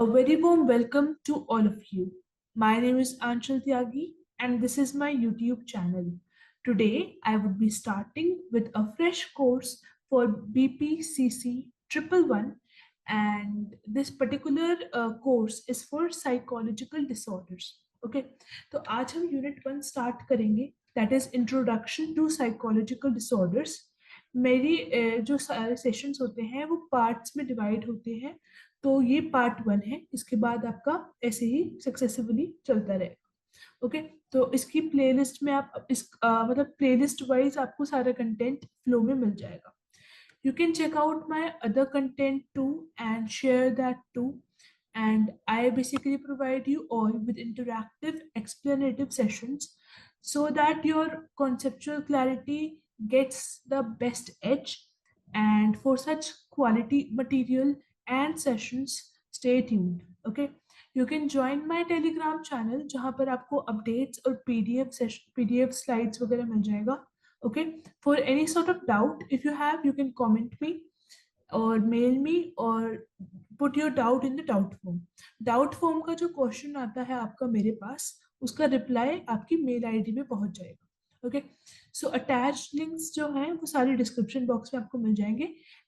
A very warm welcome to all of you. My name is Anshul Tyagi and this is my YouTube channel. Today I would be starting with a fresh course for BPCC 111 and this particular course is for psychological disorders. Okay, तो आज हम unit 1 start करेंगे that is introduction to psychological disorders. मेरी जो सारे sessions होते हैं वो पार्ट्स में डिवाइड होते हैं, तो ये पार्ट 1 है। इसके बाद आपका ऐसे ही सक्सेसिवली चलता रहेगा। ओके, तो इसकी प्लेलिस्ट में आप मतलब प्लेलिस्ट वाइज आपको सारा कंटेंट फ्लो में मिल जाएगा। You can check out my other content too and share that too. And I basically provide you all with interactive explanative sessions so that your conceptual clarity gets the best edge. And for such quality material and sessions, stay tuned. Okay, you can join my telegram channel जहाँ पर आपको updates और PDF slides वगैरह मिल जाएगा। Okay, for any sort of doubt if you have, you can comment me or mail me or put your doubt in the doubt form का जो question आता है आपका मेरे पास, उसका रिप्लाई आपकी मेल आईडी में पहुंच जाएगा। ओके, सो अटैच्ड लिंक्स जो हैं वो सारे डिस्क्रिप्शन बॉक्स में आपको मिल जाएंगे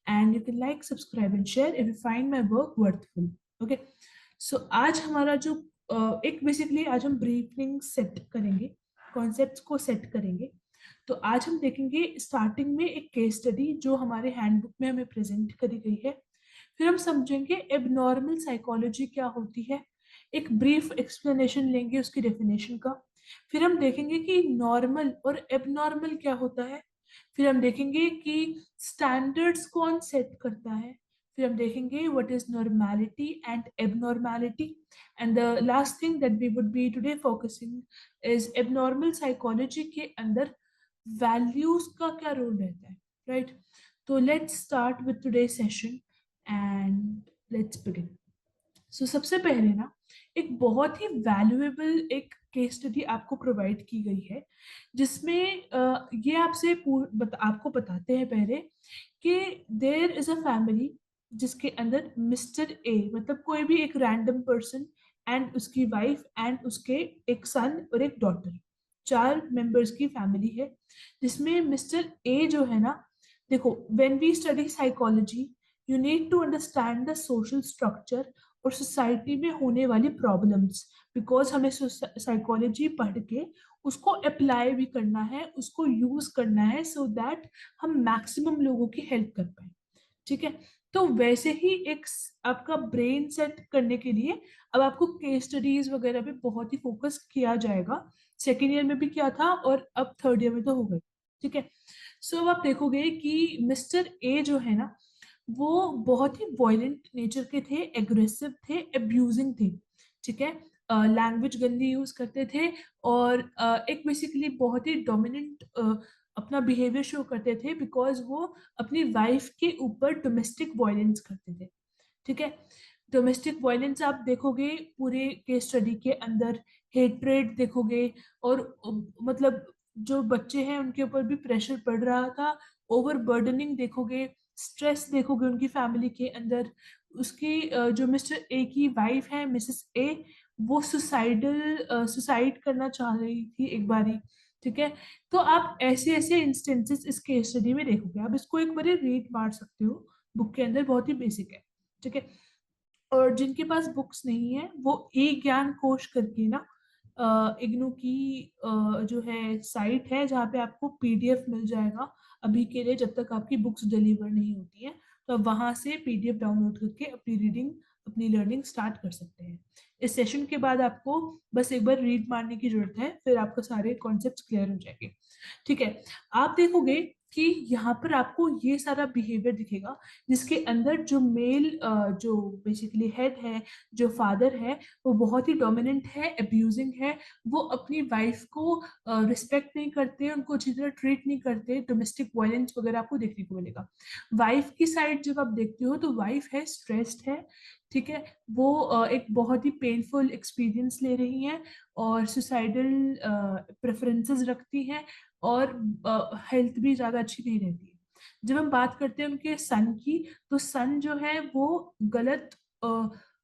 and you can like subscribe and share if you find my work worthful. Okay, so आज हमारा जो एक बेसिकली आज हम ब्रीफिंग सेट करेंगे, कॉन्सेप्ट्स को सेट करेंगे। तो आज हम देखेंगे स्टार्टिंग में एक केस स्टडी जो हमारे हैंडबुक में हमें प्रेजेंट करी गई है। फिर हम समझेंगे एबनॉर्मल साइकोलॉजी क्या होती है, एक ब्रीफ एक्सप्लेनेशन लेंगे उसकी डेफिनेशन का। फिर हम देखेंगे कि नॉर्मल और एबनॉर्मल क्या होता है। फिर हम देखेंगे कि स्टैंडर्ड्स कौन सेट करता है। फिर हम देखेंगे what is normality and abnormality. And the last thing that we would be today focusing is abnormal psychology के अंदर वैल्यूज का क्या रोल रहता है, राइट। तो let's start with today session and let's begin. So सबसे पहले ना एक बहुत ही वैल्यूएबल एक केस स्टडी आपको प्रोवाइड की गई है जिसमें ये आपसे आपको बताते हैं पहले कि देयर इज अ फैमिली जिसके अंदर मिस्टर ए मतलब कोई भी एक रैंडम पर्सन एंड उसकी वाइफ एंड उसके एक सन और एक डॉटर, 4 मेंबर्स की फैमिली है जिसमें मिस्टर ए जो है ना, देखो when we study psychology you need to understand the social structure और सोसाइटी में होने वाली प्रॉब्लम्स, बिकॉज हमें साइकोलॉजी पढ़ के उसको अप्लाई भी करना है, उसको यूज करना है सो दैट हम मैक्सिमम लोगों की हेल्प कर पाए। ठीक है, तो वैसे ही एक आपका ब्रेन सेट करने के लिए अब आपको केस स्टडीज वगैरह पे बहुत ही फोकस किया जाएगा। सेकेंड ईयर में भी किया था और अब थर्ड ईयर में तो हो गई। ठीक है, सो अब आप देखोगे कि मिस्टर ए जो है ना वो बहुत ही वॉयलेंट नेचर के थे, एग्रेसिव थे, अब्यूजिंग थे। ठीक है, लैंग्वेज गंदी यूज करते थे और एक बेसिकली बहुत ही डोमिनेंट अपना बिहेवियर शो करते थे बिकॉज वो अपनी वाइफ के ऊपर डोमेस्टिक वायलेंस करते थे। ठीक है, डोमेस्टिक वायलेंस आप देखोगे पूरे केस स्टडी के अंदर, हेट्रेड देखोगे और मतलब जो बच्चे हैं उनके ऊपर भी प्रेशर पड़ रहा था, ओवर बर्डनिंग देखोगे, स्ट्रेस देखोगे उनकी फैमिली के अंदर। उसकी जो मिस्टर ए की वाइफ है मिसेस ए, वो सुसाइड करना चाह रही थी एक बारी। ठीक है, तो आप ऐसे ऐसे इंस्टेंसेस इस केस स्टडी में देखोगे। आप इसको एक बार रीड मार सकते हो, बुक के अंदर बहुत ही बेसिक है। ठीक है, और जिनके पास बुक्स नहीं है वो ई ज्ञान कोश करके ना इग्नू की जो है साइट है जहाँ पे आपको पीडीएफ मिल जाएगा अभी के लिए, जब तक आपकी बुक्स डिलीवर नहीं होती है। तो आप वहां से पीडीएफ डाउनलोड करके अपनी रीडिंग अपनी लर्निंग स्टार्ट कर सकते हैं। इस सेशन के बाद आपको बस एक बार रीड मारने की जरूरत है, फिर आपको सारे कॉन्सेप्ट्स क्लियर हो जाएंगे। ठीक है, आप देखोगे कि यहाँ पर आपको ये सारा बिहेवियर दिखेगा जिसके अंदर जो मेल जो बेसिकली हेड है, जो फादर है, वो बहुत ही डोमिनेंट है, अब्यूजिंग है। वो अपनी वाइफ को रिस्पेक्ट नहीं करते, उनको अच्छी तरह ट्रीट नहीं करते, डोमेस्टिक वायलेंस वगैरह आपको देखने को मिलेगा। वाइफ की साइड जब आप देखते हो तो वाइफ है स्ट्रेस्ड है। ठीक है, वो एक बहुत ही पेनफुल एक्सपीरियंस ले रही हैं और सुसाइडल प्रेफरेंसेस रखती हैं और हेल्थ भी ज़्यादा अच्छी नहीं रहती है। जब हम बात करते हैं उनके सन की, तो सन जो है वो गलत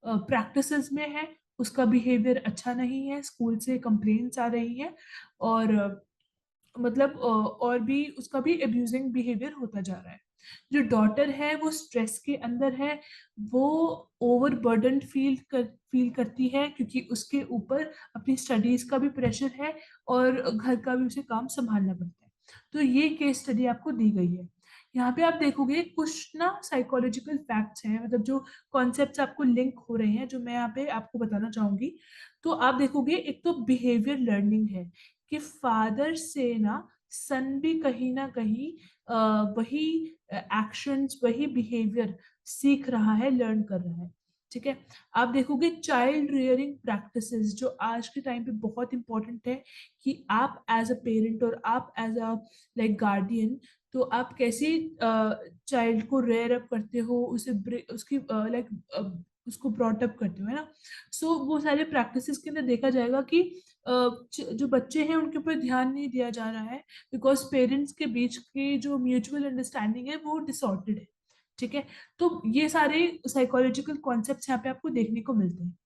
प्रैक्टिसेस में है, उसका बिहेवियर अच्छा नहीं है, स्कूल से कंप्लेंट्स आ रही है, और मतलब और भी उसका भी अब्यूजिंग बिहेवियर होता जा रहा है। जो डॉटर है वो स्ट्रेस के अंदर है, वो ओवरबर्डन फील करती है, क्योंकि उसके ऊपर अपनी स्टडीज का भी प्रेशर है और घर का भी उसे काम संभालना पड़ता है। तो ये केस स्टडी आपको दी गई है। यहाँ पे आप देखोगे कुछ ना साइकोलॉजिकल फैक्ट्स हैं, मतलब जो कॉन्सेप्ट्स आपको लिंक हो रहे हैं, जो मैं यहाँ पे आपको बताना चाहूंगी। तो आप देखोगे, एक तो बिहेवियर लर्निंग है, कि फादर से ना सन भी कहीं ना कहीं वही एक्शंस, वही बिहेवियर सीख रहा है, लर्न कर रहा है। ठीक है। आप देखोगे चाइल्ड रियरिंग प्रैक्टिसेस, जो आज के टाइम पे बहुत इंपॉर्टेंट है, कि आप एज अ पेरेंट और आप एज अ लाइक गार्डियन, तो आप कैसे चाइल्ड को रेयर अप करते हो, उसे उसकी लाइक उसको ब्रॉट अप करते हो, है ना। सो वो सारे प्रैक्टिसेस के अंदर देखा जाएगा कि जो बच्चे हैं उनके ऊपर ध्यान नहीं दिया जा रहा है, बिकॉज पेरेंट्स के बीच की जो म्यूचुअल अंडरस्टैंडिंग है वो डिसऑर्डेड है। ठीक है। तो ये सारे साइकोलॉजिकल कॉन्सेप्ट्स यहाँ पे आपको देखने को मिलते हैं।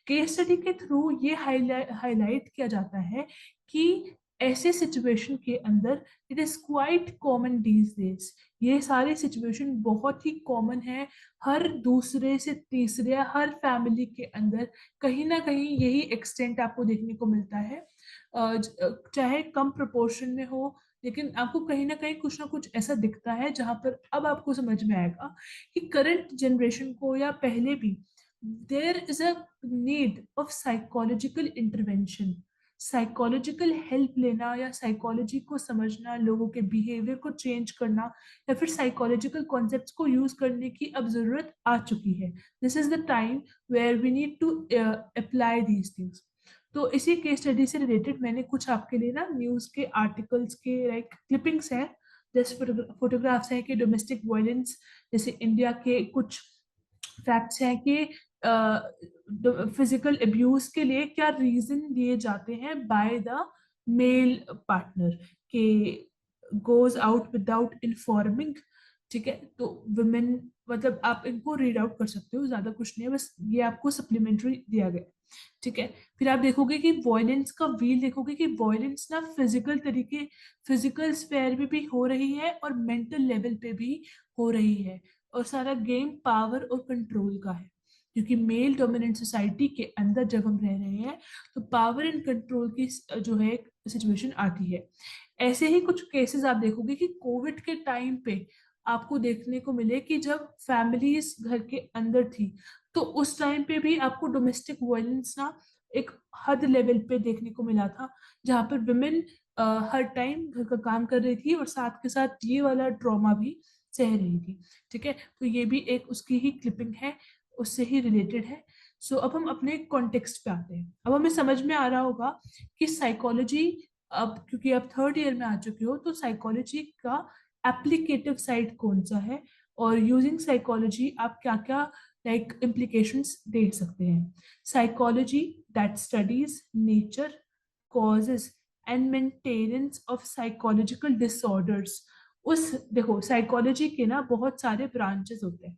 केस स्टडी के थ्रू ये हाईलाइट किया जाता है कि ऐसे सिचुएशन के अंदर it is quite common these days, ये सारे सिचुएशन बहुत ही कॉमन है, हर दूसरे से तीसरे हर फैमिली के अंदर कहीं ना कहीं यही एक्सटेंट आपको देखने को मिलता है। चाहे कम प्रोपोर्शन में हो, लेकिन आपको कहीं ना कुछ ऐसा दिखता है जहां पर अब आपको समझ में आएगा कि करंट जनरेशन को या पहले भी there is a need of psychological intervention. Psychological help लेना या साइकोलॉजी को समझना, लोगों के बिहेवियर को चेंज करना, या फिर साइकोलॉजिकल कॉन्सेप्ट्स को यूज करने की अब जरूरत आ चुकी है। This is the time where we need to apply these things. तो इसी केस स्टडी से रिलेटेड मैंने कुछ आपके लिए ना न्यूज के आर्टिकल्स के लाइक क्लिपिंग्स हैं, जैसे फोटोग्राफ्स हैं कि डोमेस्टिक वायलेंस, जैसे इंडिया के कुछ फैक्ट्स हैं कि फिजिकल अब्यूज के लिए क्या रीजन दिए जाते हैं बाय द मेल पार्टनर, के गोज आउट विदाउट इन्फॉर्मिंग। ठीक है। तो वुमेन, मतलब आप इनको रीड आउट कर सकते हो, ज्यादा कुछ नहीं है, बस ये आपको सप्लीमेंट्री दिया गया। ठीक है। फिर आप देखोगे कि वॉयलेंस का व्हील देखोगे कि वॉयलेंस ना फिजिकल स्फेयर में भी हो रही है और मेंटल लेवल पे भी हो रही है, और सारा गेम पावर और कंट्रोल का है, क्योंकि मेल डोमिनेंट सोसाइटी के अंदर जब हम रह रहे हैं तो पावर एंड कंट्रोल की जो है सिचुएशन आती है। ऐसे ही कुछ केसेस आप देखोगे कि कोविड के टाइम पे आपको देखने को मिले कि जब फैमिलीज घर के अंदर थी, तो उस टाइम पे भी आपको डोमेस्टिक वायलेंस ना एक हद लेवल पे देखने को मिला था, जहाँ पर विमेन हर टाइम घर का काम कर रही थी और साथ के साथ ये वाला ट्रॉमा भी सह रही थी। ठीक है। तो ये भी एक उसकी ही क्लिपिंग है, उससे ही रिलेटेड है। सो अब हम अपने कॉन्टेक्स्ट पे आते हैं। अब हमें समझ में आ रहा होगा कि साइकोलॉजी, अब क्योंकि आप थर्ड ईयर में आ चुके हो, तो साइकोलॉजी का एप्लीकेटिव साइड कौन सा है, और यूजिंग साइकोलॉजी आप क्या क्या लाइक इम्प्लीकेशंस दे सकते हैं। Psychology that studies nature, causes and maintenance of psychological disorders. उस देखो, साइकोलॉजी के ना बहुत सारे ब्रांचेस होते हैं।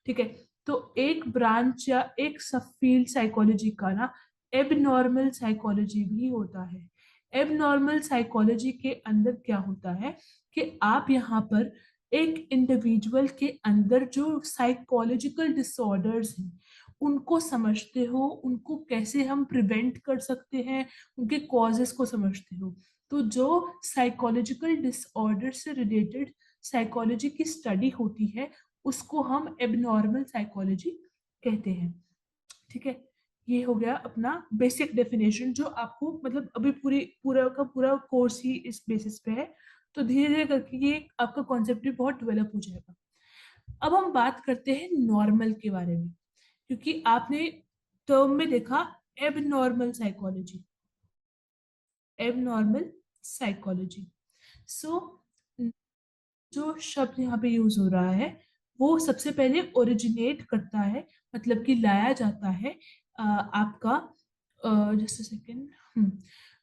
ठीक है। तो एक ब्रांच या एक सब फील्ड साइकोलॉजी का ना एबनॉर्मल साइकोलॉजी भी होता है। एबनॉर्मल साइकोलॉजी के अंदर क्या होता है कि आप यहाँ पर एक इंडिविजुअल के अंदर जो साइकोलॉजिकल डिसऑर्डर्स हैं उनको समझते हो, उनको कैसे हम प्रिवेंट कर सकते हैं, उनके कॉजेस को समझते हो। तो जो साइकोलॉजिकल डिसऑर्डर से रिलेटेड साइकोलॉजी की स्टडी होती है उसको हम एबनॉर्मल साइकोलॉजी कहते हैं। ठीक है। ये हो गया अपना बेसिक डेफिनेशन, जो आपको मतलब अभी पूरा का पूरा कोर्स ही इस बेसिस पे है। तो धीरे धीरे करके ये आपका कॉन्सेप्ट भी बहुत डेवलप हो जाएगा। अब हम बात करते हैं नॉर्मल के बारे में, क्योंकि आपने टर्म में देखा एबनॉर्मल साइकोलॉजी, एबनॉर्मल साइकोलॉजी। सो जो शब्द यहाँ पे यूज हो रहा है वो सबसे पहले ओरिजिनेट करता है, मतलब कि लाया जाता है आपका जस्ट सेकेंड,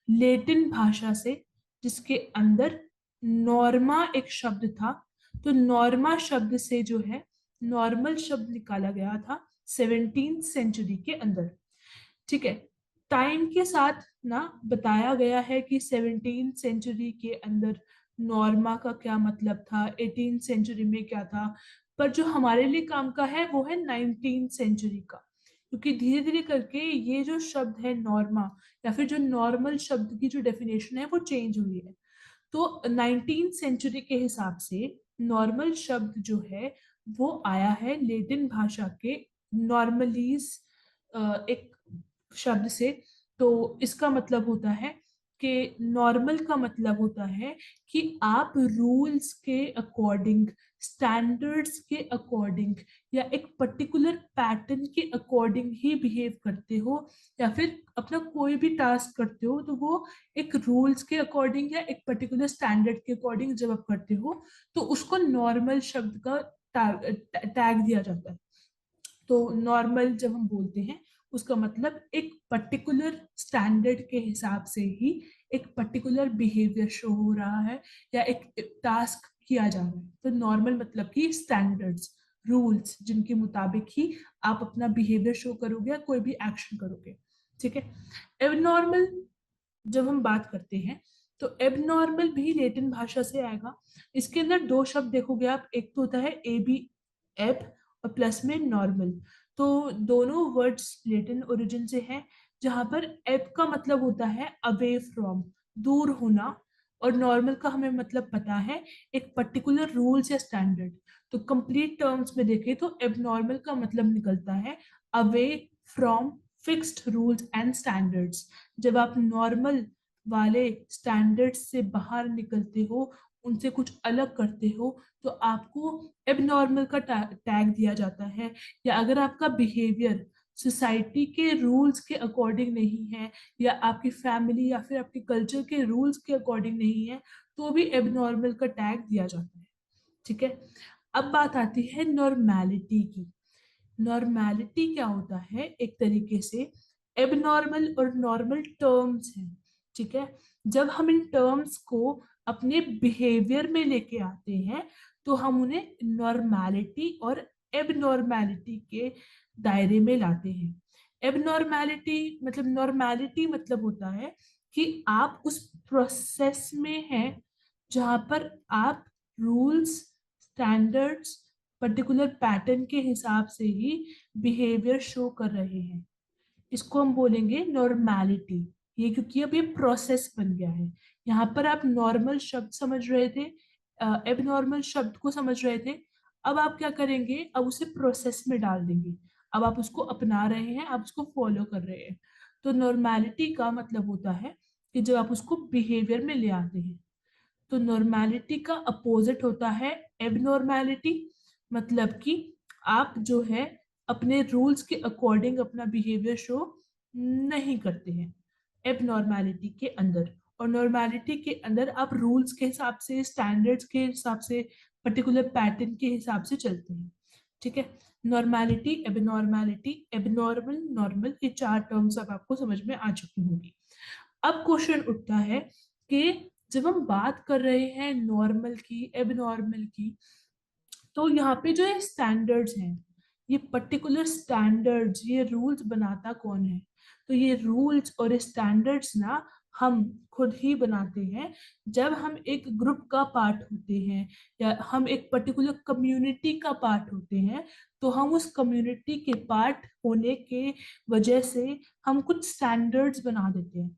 लेटिन भाषा से, जिसके अंदर नॉर्मा एक शब्द था। तो नॉर्मा शब्द से जो है नॉर्मल शब्द निकाला गया था, 17th सेंचुरी के अंदर। ठीक है, टाइम के साथ ना बताया गया है कि 17th सेंचुरी के अंदर नॉर्मा का क्या मतलब था, 18th सेंचुरी में क्या था, पर जो हमारे लिए काम का है वो है 19th सेंचुरी का, क्योंकि धीरे धीरे करके ये जो शब्द है नॉर्मा या फिर जो नॉर्मल शब्द की जो डेफिनेशन है वो चेंज हुई है। तो 19th सेंचुरी के हिसाब से नॉर्मल शब्द जो है वो आया है लेटिन भाषा के नॉर्मलीज एक शब्द से। तो इसका मतलब होता है कि नॉर्मल का मतलब होता है कि आप रूल्स के अकॉर्डिंग, स्टैंडर्ड्स के अकॉर्डिंग या एक पर्टिकुलर पैटर्न के अकॉर्डिंग ही बिहेव करते हो, या फिर अपना कोई भी टास्क करते हो तो वो एक रूल्स के अकॉर्डिंग या एक पर्टिकुलर स्टैंडर्ड के अकॉर्डिंग जब आप करते हो तो उसको नॉर्मल शब्द का टैग दिया जाता है। तो नॉर्मल जब हम बोलते हैं उसका मतलब एक पर्टिकुलर स्टैंडर्ड के हिसाब से ही एक पर्टिकुलर बिहेवियर शो हो रहा है या एक टास्क किया जा रहा है। तो नॉर्मल मतलब कि स्टैंडर्ड्स, रूल्स जिनके मुताबिक ही आप अपना बिहेवियर शो करोगे या कोई भी एक्शन करोगे। ठीक है, एबनॉर्मल जब हम बात करते हैं तो एबनॉर्मल भी लेटिन भाषा से आएगा। इसके अंदर दो शब्द देखोगे आप, एक तो होता है ए बी, एब, और प्लस में नॉर्मल। तो दोनों वर्ड्स लेटिन ओरिजिन से हैं, जहां पर एब का मतलब होता है अवे फ्रॉम, दूर होना, और नॉर्मल का हमें मतलब पता है एक पर्टिकुलर रूल्स या स्टैंडर्ड। तो कंप्लीट टर्म्स में देखें तो एबनॉर्मल का मतलब निकलता है away from fixed rules and standards. जब आप नॉर्मल वाले स्टैंडर्ड्स से बाहर निकलते हो, उनसे कुछ अलग करते हो, तो आपको एबनॉर्मल का टैग दिया जाता है। या अगर आपका बिहेवियर सोसाइटी के रूल्स के अकॉर्डिंग नहीं है या आपकी फैमिली या फिर आपके कल्चर के रूल्स के अकॉर्डिंग नहीं है, तो भी एबनॉर्मल का टैग दिया जाता है। ठीक है, अब बात आती है नॉर्मैलिटी की। नॉर्मैलिटी क्या होता है, एक तरीके से एबनॉर्मल और नॉर्मल टर्म्स हैं। ठीक है, जब हम इन टर्म्स को अपने बिहेवियर में लेके आते हैं तो हम उन्हें नॉर्मैलिटी और एबनॉर्मैलिटी के दायरे में लाते हैं। एबनॉर्मैलिटी मतलब, नॉर्मैलिटी मतलब होता है कि आप उस प्रोसेस में हैं जहां पर आप रूल्स, स्टैंडर्ड्स, पर्टिकुलर पैटर्न के हिसाब से ही बिहेवियर शो कर रहे हैं। इसको हम बोलेंगे नॉर्मैलिटी। ये क्योंकि अब ये प्रोसेस बन गया है। यहाँ पर आप नॉर्मल शब्द समझ रहे थे, एबनॉर्मल शब्द को समझ रहे थे, अब आप क्या करेंगे, अब उसे प्रोसेस में डाल देंगे। अब आप उसको अपना रहे हैं, आप उसको फॉलो कर रहे हैं। तो नॉर्मैलिटी का मतलब होता है कि जब आप उसको बिहेवियर में ले आते हैं। तो नॉर्मैलिटी का अपोजिट होता है एबनॉर्मैलिटी, मतलब कि आप जो है अपने रूल्स के अकॉर्डिंग अपना बिहेवियर शो नहीं करते हैं एबनॉर्मैलिटी के अंदर। और नॉर्मैलिटी के अंदर आप रूल्स के हिसाब से, स्टैंडर्ड्स के हिसाब से, पर्टिकुलर पैटर्न के हिसाब से चलते हैं। ठीक है, नॉर्मैलिटी, एबनॉर्मैलिटी, एबनॉर्मल, नॉर्मल, ये चार टर्म्स अब आपको समझ में आ चुकी होंगी। अब क्वेश्चन उठता है कि जब हम बात कर रहे हैं नॉर्मल की, एबनॉर्मल की, तो यहाँ पे जो है स्टैंडर्ड्स हैं, ये पर्टिकुलर स्टैंडर्ड्स, ये रूल्स बनाता कौन है? तो ये रूल्स और स्टैंडर्ड्स ना हम खुद ही बनाते हैं। जब हम एक ग्रुप का पार्ट होते हैं या हम एक पर्टिकुलर कम्युनिटी का पार्ट होते हैं, तो हम उस कम्युनिटी के पार्ट होने के वजह से हम कुछ स्टैंडर्ड्स बना देते हैं।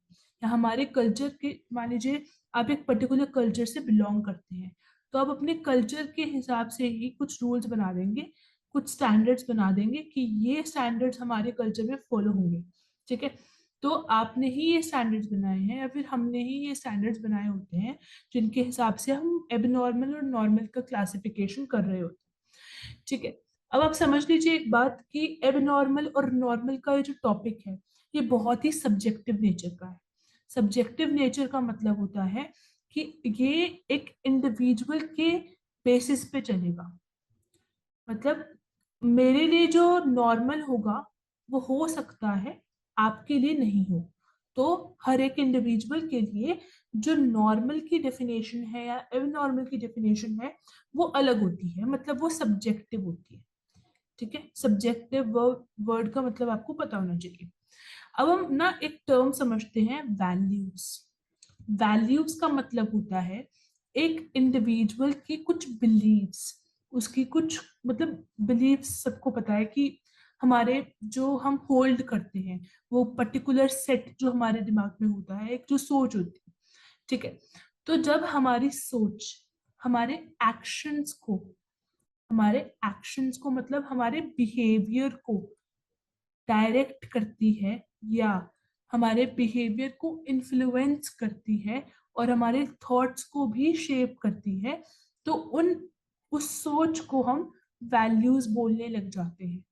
या हमारे कल्चर के, मान लीजिए आप एक पर्टिकुलर कल्चर से बिलोंग करते हैं, तो आप अपने कल्चर के हिसाब से ही कुछ रूल्स बना देंगे, कुछ स्टैंडर्ड्स बना देंगे कि ये स्टैंडर्ड्स हमारे कल्चर में फॉलो होंगे। ठीक है, तो आपने ही ये स्टैंडर्ड्स बनाए हैं या फिर हमने ही ये स्टैंडर्ड्स बनाए होते हैं जिनके हिसाब से हम एबनॉर्मल और नॉर्मल का क्लासिफिकेशन कर रहे होते हैं। ठीक है, अब आप समझ लीजिए एक बात कि एबनॉर्मल और नॉर्मल का ये जो टॉपिक है ये बहुत ही सब्जेक्टिव नेचर का है। सब्जेक्टिव नेचर का मतलब होता है कि ये एक इंडिविजुअल के बेसिस पे चलेगा। मतलब मेरे लिए जो नॉर्मल होगा वो हो सकता है आपके लिए नहीं हो। तो हर एक इंडिविजुअल के लिए जो नॉर्मल की डेफिनेशन है या एबनॉर्मल की डेफिनेशन है वो अलग होती है, मतलब वो सब्जेक्टिव होती है। ठीक है, सब्जेक्टिव वर्ड का मतलब आपको पता होना चाहिए। अब हम ना एक टर्म समझते हैं, वैल्यूज। वैल्यूज का मतलब होता है एक इंडिविजुअल की कुछ बिलीव्स, उसकी कुछ मतलब बिलीव्स, सबको पता है कि हमारे जो हम होल्ड करते हैं वो पर्टिकुलर सेट जो हमारे दिमाग में होता है, एक जो सोच होती है, ठीक है। तो जब हमारी सोच हमारे एक्शंस को हमारे एक्शंस को मतलब हमारे बिहेवियर को डायरेक्ट करती है, या हमारे बिहेवियर को इन्फ्लुएंस करती है और हमारे थॉट्स को भी शेप करती है, तो उस सोच को हम वैल्यूज बोलने लग जाते हैं।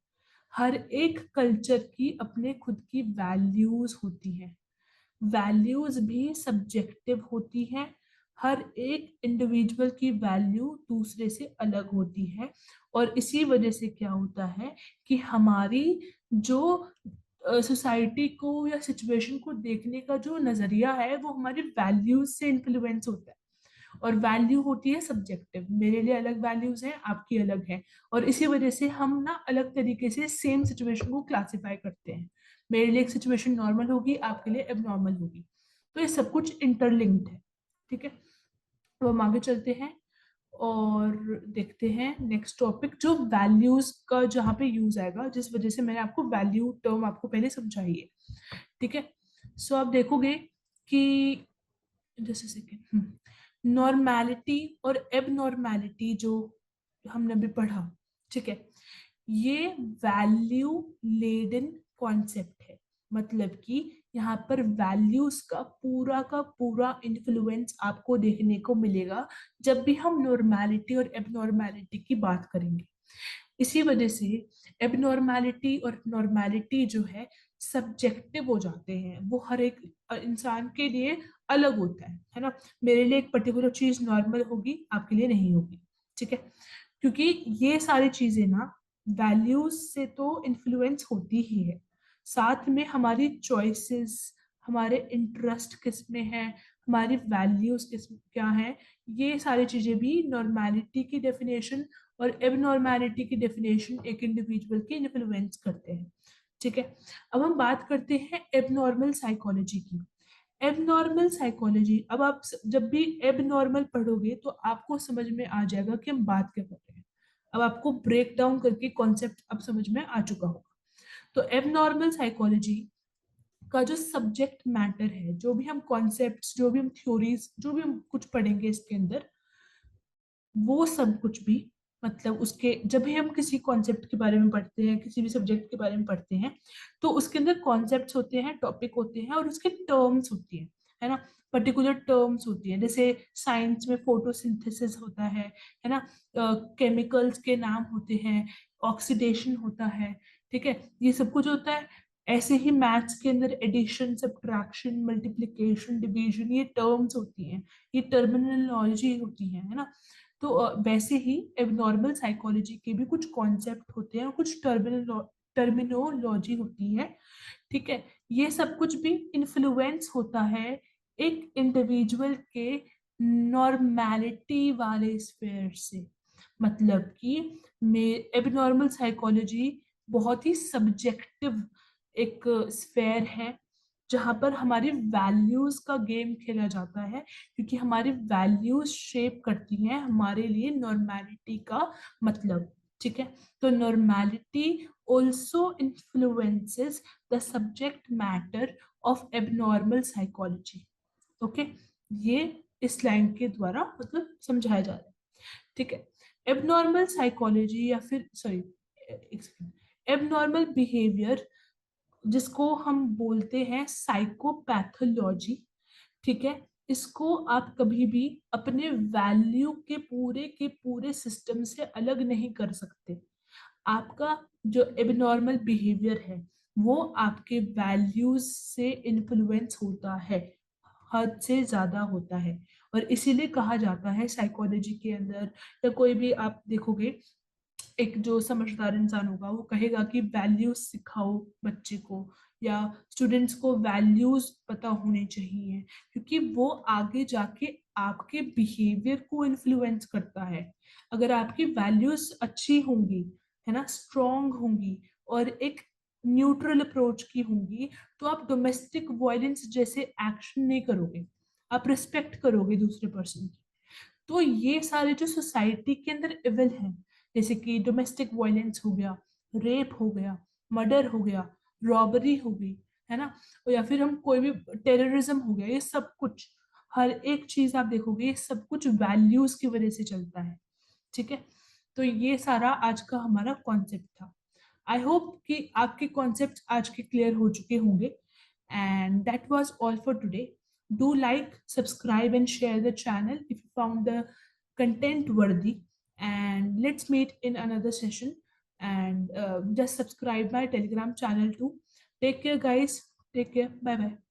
हर एक कल्चर की अपने खुद की वैल्यूज होती हैं। वैल्यूज भी सब्जेक्टिव होती हैं। हर एक इंडिविजुअल की वैल्यू दूसरे से अलग होती है, और इसी वजह से क्या होता है कि हमारी जो सोसाइटी को या सिचुएशन को देखने का जो नजरिया है वो हमारी वैल्यूज से इन्फ्लुएंस होता है। और वैल्यू होती है सब्जेक्टिव, मेरे लिए अलग वैल्यूज हैं, आपकी अलग है, और इसी वजह से हम ना अलग तरीके से सेम सिचुएशन को क्लासिफाई करते हैं। मेरे लिए एक सिचुएशन नॉर्मल होगी, आपके लिए एबनॉर्मल होगी। तो ये सब कुछ इंटरलिंक्ड है, ठीक है। तो हम आगे चलते हैं और देखते हैं नेक्स्ट टॉपिक, जो वैल्यूज का जहाँ पे यूज आएगा, जिस वजह से मैंने आपको वैल्यू टर्म आपको पहले समझाई है, ठीक है। सो आप देखोगे कि जैसे सेकेंड नॉर्मैलिटी और एबनॉर्मैलिटी जो हमने अभी पढ़ा, ठीक है, ये वैल्यू लेडन कॉन्सेप्ट है। मतलब कि यहाँ पर वैल्यूज का पूरा इन्फ्लुएंस आपको देखने को मिलेगा जब भी हम नॉर्मैलिटी और एबनॉर्मैलिटी की बात करेंगे। इसी वजह से एबनॉर्मैलिटी और नॉर्मैलिटी जो है सब्जेक्टिव हो जाते हैं, वो हर एक इंसान के लिए अलग होता है ना। मेरे लिए एक पर्टिकुलर चीज नॉर्मल होगी, आपके लिए नहीं होगी, ठीक है। क्योंकि ये सारी चीजें ना वैल्यूज से तो इन्फ्लुएंस होती ही है, साथ में हमारी चॉइसेस, हमारे इंटरेस्ट किस में है, हमारी वैल्यूज किस क्या है, ये सारी चीजें भी नॉर्मैलिटी की डेफिनेशन और एबनॉर्मैलिटी की डेफिनेशन एक इंडिविजुअल की इन्फ्लुएंस करते हैं, ठीक है। अब हम बात करते हैं एबनॉर्मल साइकोलॉजी की। एबनॉर्मल साइकोलॉजी, अब आप जब भी एबनॉर्मल पढ़ोगे तो आपको समझ में आ जाएगा कि हम बात क्या कर रहे हैं। अब आपको ब्रेक डाउन करके कॉन्सेप्ट अब समझ में आ चुका होगा। तो एबनॉर्मल साइकोलॉजी का जो सब्जेक्ट मैटर है, जो भी हम कॉन्सेप्ट्स, जो भी हम थ्योरीज, जो भी हम कुछ पढ़ेंगे इसके अंदर, वो सब कुछ भी मतलब उसके जब भी हम किसी कॉन्सेप्ट के बारे में पढ़ते हैं, किसी भी सब्जेक्ट के बारे में पढ़ते हैं, तो उसके अंदर कॉन्सेप्ट्स होते हैं, टॉपिक होते हैं और उसके टर्म्स होती हैं, है ना। पर्टिकुलर टर्म्स होती है, जैसे साइंस में फोटोसिंथेसिस होता है ना, केमिकल्स के नाम होते हैं, ऑक्सीडेशन होता है, ठीक है, ये सब कुछ होता है। ऐसे ही मैथ्स के अंदर एडिशन, सब्ट्रैक्शन, मल्टीप्लिकेशन, डिवीजन, ये टर्म्स होती हैं, ये टर्मिनोलॉजी होती है ना। तो वैसे ही एबनॉर्मल साइकोलॉजी के भी कुछ कॉन्सेप्ट होते हैं और कुछ टर्मिनोलॉजी होती है, ठीक है। ये सब कुछ भी इन्फ्लुएंस होता है एक इंडिविजुअल के नॉर्मैलिटी वाले स्फेयर से। मतलब कि एबनॉर्मल साइकोलॉजी बहुत ही सब्जेक्टिव एक स्फेयर है, जहां पर हमारी वैल्यूज का गेम खेला जाता है, क्योंकि हमारी वैल्यूज शेप करती हैं हमारे लिए नॉर्मैलिटी का मतलब, ठीक है। तो normality also influences the subject matter of abnormal psychology, okay. ये इस लाइन के द्वारा मतलब समझाया जा रहा है, ठीक है। एबनॉर्मल साइकोलॉजी या फिर सॉरी एबनॉर्मल बिहेवियर, जिसको हम बोलते हैं साइकोपैथोलॉजी, ठीक है, इसको आप कभी भी अपने वैल्यू के पूरे सिस्टम से अलग नहीं कर सकते। आपका जो एबनॉर्मल बिहेवियर है वो आपके वैल्यूज से इन्फ्लुएंस होता है, हद से ज्यादा होता है। और इसीलिए कहा जाता है साइकोलॉजी के अंदर, या कोई भी आप देखोगे, एक जो समझदार इंसान होगा वो कहेगा कि वैल्यूज सिखाओ बच्चे को, या स्टूडेंट्स को वैल्यूज पता होने चाहिए, क्योंकि वो आगे जाके आपके बिहेवियर को इन्फ्लुएंस करता है। अगर आपकी वैल्यूज अच्छी होंगी, है ना, स्ट्रांग होंगी और एक न्यूट्रल अप्रोच की होंगी, तो आप डोमेस्टिक वायलेंस जैसे एक्शन नहीं करोगे, आप रिस्पेक्ट करोगे दूसरे पर्सन की। तो ये सारे जो सोसाइटी के अंदर इविल हैं, जैसे कि डोमेस्टिक वायलेंस हो गया, रेप हो गया, मर्डर हो गया, रॉबरी हो गई, है ना, और या फिर हम कोई भी टेररिज्म हो गया, ये सब कुछ, हर एक चीज आप देखोगे ये सब कुछ वैल्यूज की वजह से चलता है। ठीक है, तो ये सारा आज का हमारा कॉन्सेप्ट था। आई होप कि आपके कॉन्सेप्ट आज के क्लियर हो चुके होंगे। And that was all for today. Do like, subscribe, and share the channel if you found the content worthy. And let's meet in another session. And just subscribe my Telegram channel too. Take care, guys. Take care. Bye bye.